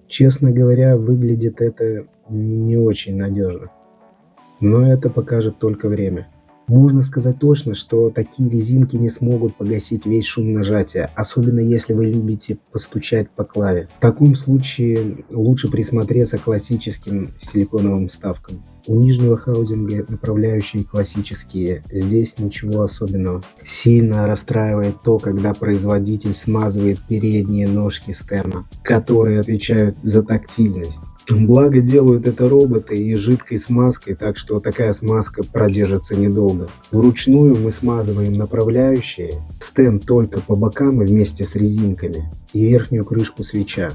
Честно говоря, выглядит это не очень надежно, но это покажет только время. Можно сказать точно, что такие резинки не смогут погасить весь шум нажатия, особенно если вы любите постучать по клаве. В таком случае лучше присмотреться к классическим силиконовым вставкам. У нижнего хаузинга направляющие классические, здесь ничего особенного. Сильно расстраивает то, когда производитель смазывает передние ножки стема, которые отвечают за тактильность. Благо делают это роботы и жидкой смазкой, так что такая смазка продержится недолго. Вручную мы смазываем направляющие, стем только по бокам и вместе с резинками, и верхнюю крышку свеча.